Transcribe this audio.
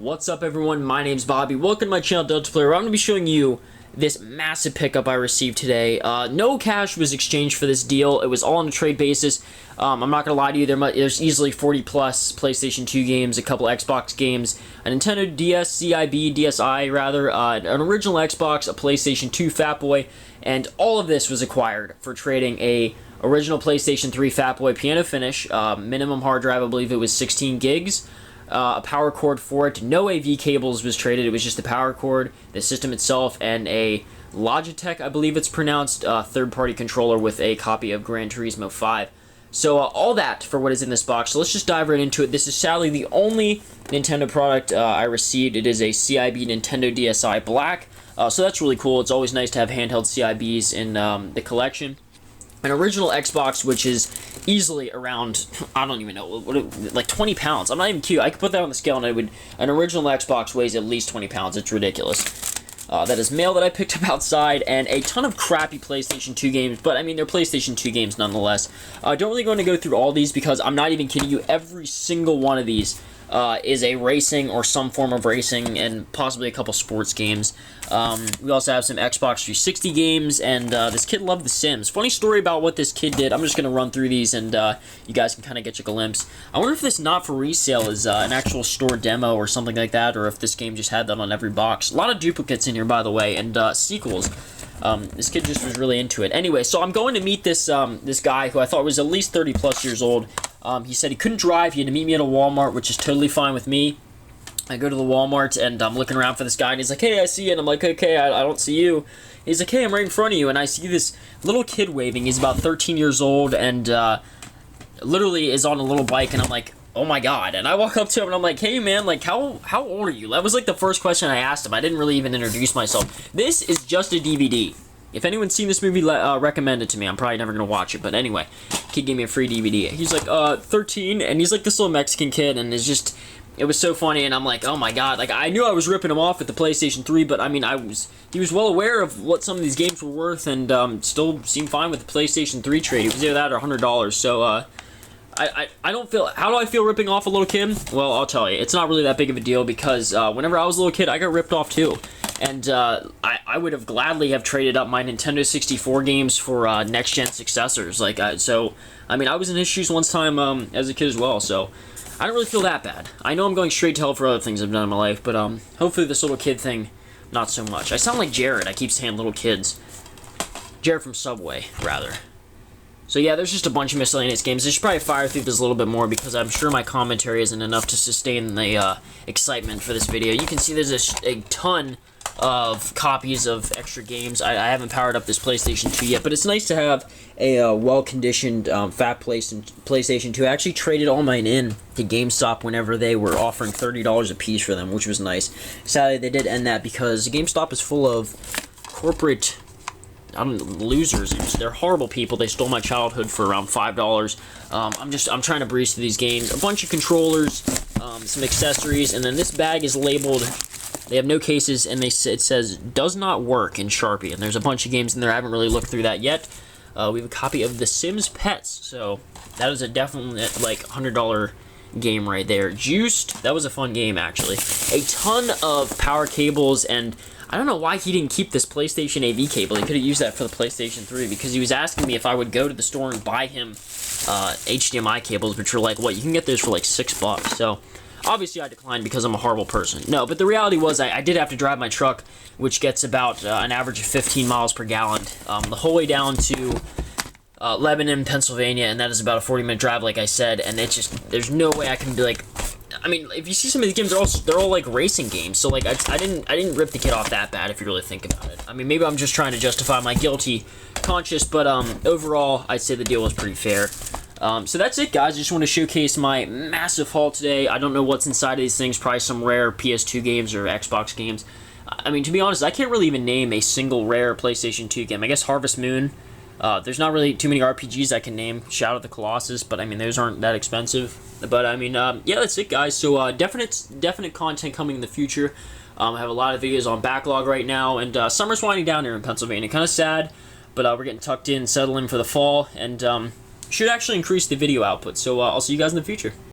What's up, everyone? My name's Bobby. Welcome to my channel, Delta Player, where I'm going to be showing you this massive pickup I received today. No cash was exchanged for this deal. It was all on a trade basis. I'm not going to lie to you, there's easily 40 plus PlayStation 2 games, a couple Xbox games, a Nintendo DS, DSi rather, an original Xbox, a PlayStation 2 Fat Boy, and all of this was acquired for trading a original PlayStation 3 Fat Boy piano finish, minimum hard drive, I believe it was 16 gigs, a power cord for it. No AV cables was traded. It was just the power cord, the system itself, and a Logitech, I believe it's pronounced, third-party controller with a copy of Gran Turismo 5. So all that for what is in this box. So let's just dive right into it. This is sadly the only Nintendo product I received. It is a CIB Nintendo DSi Black. So that's really cool. It's always nice to have handheld CIBs in the collection. An original Xbox, which is easily around, I don't even know, like 20 pounds. I'm not even cute. I could put that on the scale and an original Xbox weighs at least 20 pounds. It's ridiculous. That is mail that I picked up outside, and a ton of crappy PlayStation 2 games, but I mean, they're PlayStation 2 games nonetheless. I don't really going to go through all these because I'm not even kidding you. Every single one of these is a racing or some form of racing, and possibly a couple sports games. We also have some Xbox 360 games, and this kid loved The Sims. Funny story about what this kid did. I'm just going to run through these, and you guys can kind of get a glimpse. I wonder if this not for resale is an actual store demo or something like that, or if this game just had that on every box. A lot of duplicates in here, by the way, and sequels. This kid just was really into it. Anyway, so I'm going to meet this this guy who I thought was at least 30 plus years old. He said he couldn't drive. He had to meet me at a Walmart, which is totally fine with me. I go to the Walmart, and I'm looking around for this guy, and he's like, hey, I see you. And I'm like, okay, I don't see you. He's like, hey, I'm right in front of you. And I see this little kid waving. He's about 13 years old, and literally is on a little bike, and I'm like, oh my god. And I walk up to him, and I'm like, hey, man, like, how old are you? That was like the first question I asked him. I didn't really even introduce myself. This is just a DVD. If anyone's seen this movie, recommend it to me. I'm probably never going to watch it, but anyway, kid gave me a free DVD. He's like, 13, and he's like this little Mexican kid, and it's just, it was so funny, and I'm like, oh my god, like, I knew I was ripping him off with the PlayStation 3, but I mean, he was well aware of what some of these games were worth, and still seemed fine with the PlayStation 3 trade. It was either that or $100, so, I don't feel, how do I feel ripping off a little kid? Well, I'll tell you, it's not really that big of a deal, because whenever I was a little kid, I got ripped off too. And I would have gladly have traded up my Nintendo 64 games for next-gen successors. Like, so, I mean, I was in his shoes one time as a kid as well, so I don't really feel that bad. I know I'm going straight to hell for other things I've done in my life, but hopefully this little kid thing, not so much. I sound like Jared. I keep saying little kids. Jared from Subway, rather. So yeah, there's just a bunch of miscellaneous games. I should probably fire through this a little bit more because I'm sure my commentary isn't enough to sustain the excitement for this video. You can see there's a ton of copies of extra games. I haven't powered up this PlayStation 2 yet, but it's nice to have a well-conditioned fat PlayStation 2. I actually traded all mine in to GameStop whenever they were offering $30 a piece for them, which was nice. Sadly, they did end that because GameStop is full of corporate losers. They're horrible people. They stole my childhood for around $5. I'm trying to breeze through these games. A bunch of controllers, some accessories, and then this bag is labeled. They have no cases, and it says does not work in Sharpie. And there's a bunch of games in there. I haven't really looked through that yet. We have a copy of The Sims Pets, so that is a definite like $100 game right there. Juiced, that was a fun game actually. A ton of power cables, and I don't know why he didn't keep this PlayStation AV cable. He could have used that for the PlayStation 3 because he was asking me if I would go to the store and buy him HDMI cables, which are like, what, you can get those for like $6. So obviously I declined because I'm a horrible person. No, but the reality was I did have to drive my truck, which gets about an average of 15 miles per gallon, the whole way down to Lebanon, Pennsylvania, and that is about a 40-minute drive, like I said, and it's just, there's no way I can be like, I mean, if you see some of these games, they're all like racing games, so like I didn't rip the kid off that bad if you really think about it. I mean, maybe I'm just trying to justify my guilty conscience, but overall, I'd say the deal was pretty fair. So that's it, guys. I just want to showcase my massive haul today. I don't know what's inside of these things, probably some rare PS2 games or Xbox games. I mean, to be honest, I can't really even name a single rare PlayStation 2 game. I guess Harvest Moon. There's not really too many RPGs I can name. Shadow of the Colossus, but I mean, those aren't that expensive. But I mean, yeah, that's it, guys. So definite content coming in the future. I have a lot of videos on backlog right now, and summer's winding down here in Pennsylvania. Kind of sad, but we're getting tucked in, settling for the fall, and should actually increase the video output. So I'll see you guys in the future.